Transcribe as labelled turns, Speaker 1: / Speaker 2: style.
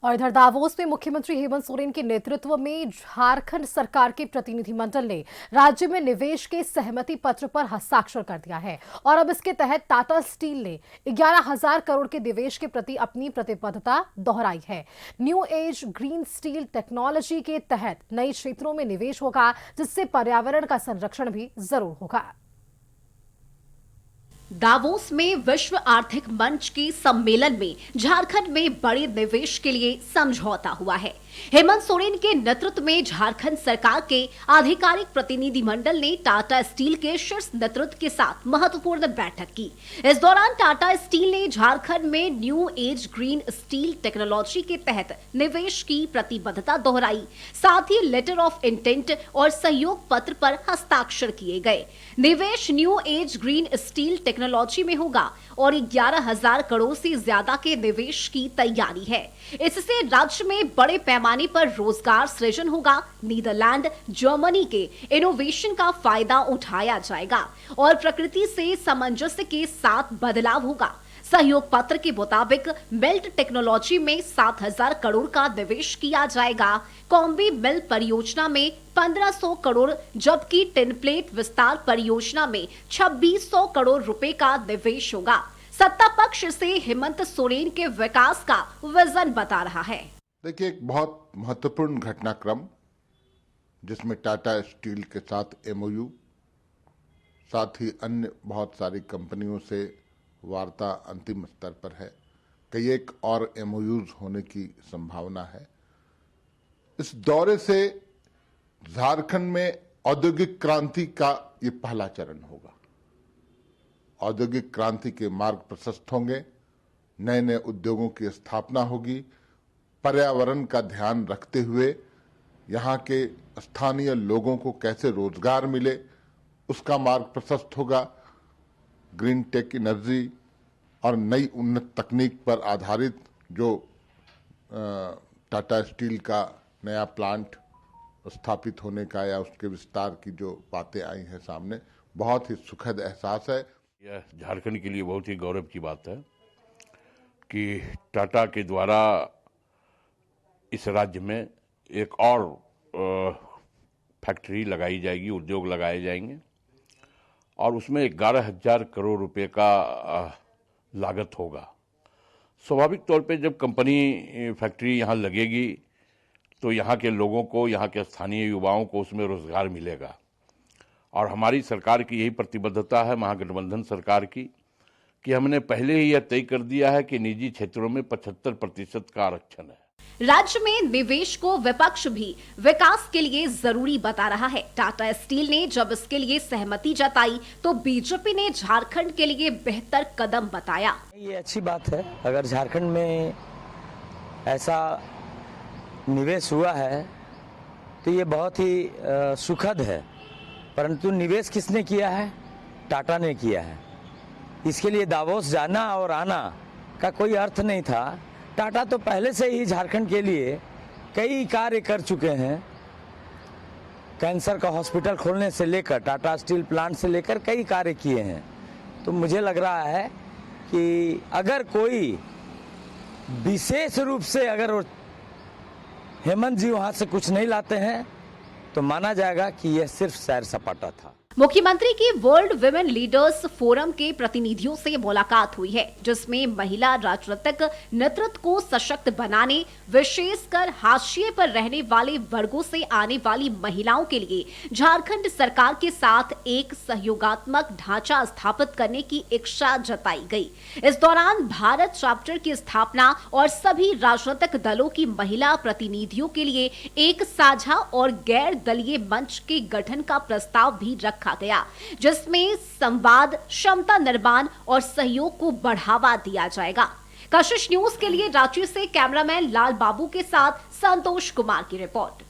Speaker 1: और इधर दावोस में मुख्यमंत्री हेमंत सोरेन के नेतृत्व में झारखंड सरकार के प्रतिनिधिमंडल ने राज्य में निवेश के सहमति पत्र पर हस्ताक्षर कर दिया है और अब इसके तहत टाटा स्टील ने 11,000 करोड़ के निवेश के प्रति अपनी प्रतिबद्धता दोहराई है। New age green steel technology के तहत नए क्षेत्रों में निवेश होगा, जिससे पर्यावरण का संरक्षण भी जरूर होगा।
Speaker 2: दावोस में विश्व आर्थिक मंच के सम्मेलन में झारखंड में बड़े निवेश के लिए समझौता हुआ है। हेमंत सोरेन के नेतृत्व में झारखंड सरकार के आधिकारिक प्रतिनिधिमंडल ने टाटा स्टील के शीर्ष नेतृत्व के साथ महत्वपूर्ण बैठक की। इस दौरान टाटा स्टील ने झारखंड में new age green steel technology के तहत निवेश की प्रतिबद्धता दोहराई। साथ ही लेटर ऑफ इंटेंट और सहयोग पत्र पर हस्ताक्षर किए गए। निवेश new age green steel technology में होगा और 11,000 करोड़ से ज्यादा के निवेश की तैयारी है। इससे राज्य में बड़े पैमाने पर रोजगार सृजन होगा। नीदरलैंड, जर्मनी के इनोवेशन का फायदा उठाया जाएगा और प्रकृति से सामंजस्य के साथ बदलाव होगा। सहयोग पत्र के मुताबिक मेल्ट टेक्नोलॉजी में 7,000 करोड़ का निवेश किया जाएगा। कॉम्बी मिल परियोजना में 1,500 करोड़, जबकि टिन प्लेट विस्तार परियोजना में 2,600 करोड़ रुपए का निवेश होगा। सत्ता पक्ष से हेमंत सोरेन के विकास का विजन बता रहा है।
Speaker 3: देखिए, एक बहुत महत्वपूर्ण घटनाक्रम जिसमें टाटा स्टील के साथ एमओयू, साथ ही अन्य बहुत सारी कंपनियों से वार्ता अंतिम स्तर पर है। कई एक और एमओयूज होने की संभावना है। इस दौरे से झारखंड में औद्योगिक क्रांति का ये पहला चरण होगा। औद्योगिक क्रांति के मार्ग प्रशस्त होंगे, नए नए उद्योगों की स्थापना होगी। पर्यावरण का ध्यान रखते हुए यहाँ के स्थानीय लोगों को कैसे रोजगार मिले, उसका मार्ग प्रशस्त होगा। ग्रीन टेक एनर्जी और नई उन्नत तकनीक पर आधारित जो टाटा स्टील का नया प्लांट स्थापित होने का या उसके विस्तार की जो बातें आई हैं सामने, बहुत ही सुखद एहसास है।
Speaker 4: यह झारखंड के लिए बहुत ही गौरव की बात है कि टाटा के द्वारा इस राज्य में एक और फैक्ट्री लगाई जाएगी, उद्योग लगाए जाएंगे और उसमें 11,000 करोड़ रुपए का लागत होगा। स्वाभाविक तौर पे जब कंपनी फैक्ट्री यहाँ लगेगी तो यहाँ के लोगों को, यहाँ के स्थानीय युवाओं को उसमें रोजगार मिलेगा और हमारी सरकार की यही प्रतिबद्धता है, महागठबंधन सरकार की, कि हमने पहले ही यह तय कर दिया है कि निजी क्षेत्रों में 75% का आरक्षण है।
Speaker 2: राज्य में निवेश को विपक्ष भी विकास के लिए जरूरी बता रहा है। टाटा स्टील ने जब इसके लिए सहमति जताई तो बीजेपी ने झारखंड के लिए बेहतर कदम बताया।
Speaker 5: ये अच्छी बात है, अगर झारखंड में ऐसा निवेश हुआ है तो ये बहुत ही सुखद है। परंतु निवेश किसने किया है? टाटा ने किया है। इसके लिए दावोस जाना और आना का कोई अर्थ नहीं था। टाटा तो पहले से ही झारखंड के लिए कई कार्य कर चुके हैं। कैंसर का हॉस्पिटल खोलने से लेकर टाटा स्टील प्लांट से लेकर कई कार्य किए हैं। तो मुझे लग रहा है कि अगर कोई विशेष रूप से अगर हेमंत जी वहां से कुछ नहीं लाते हैं तो माना जाएगा कि यह सिर्फ सैर सपाटा था।
Speaker 2: मुख्यमंत्री की वर्ल्ड विमेन लीडर्स फोरम के प्रतिनिधियों से मुलाकात हुई है, जिसमें महिला राजनीतिक नेतृत्व को सशक्त बनाने, विशेषकर हाशिए पर रहने वाले वर्गों से आने वाली महिलाओं के लिए झारखंड सरकार के साथ एक सहयोगात्मक ढांचा स्थापित करने की इच्छा जताई गई। इस दौरान भारत चैप्टर की स्थापना और सभी राजनीतिक दलों की महिला प्रतिनिधियों के लिए एक साझा और गैर दलीय मंच के गठन का प्रस्ताव भी रखा गया, जिसमें संवाद, क्षमता निर्माण और सहयोग को बढ़ावा दिया जाएगा। कशिश न्यूज के लिए रांची से कैमरामैन लाल बाबू के साथ संतोष कुमार की रिपोर्ट।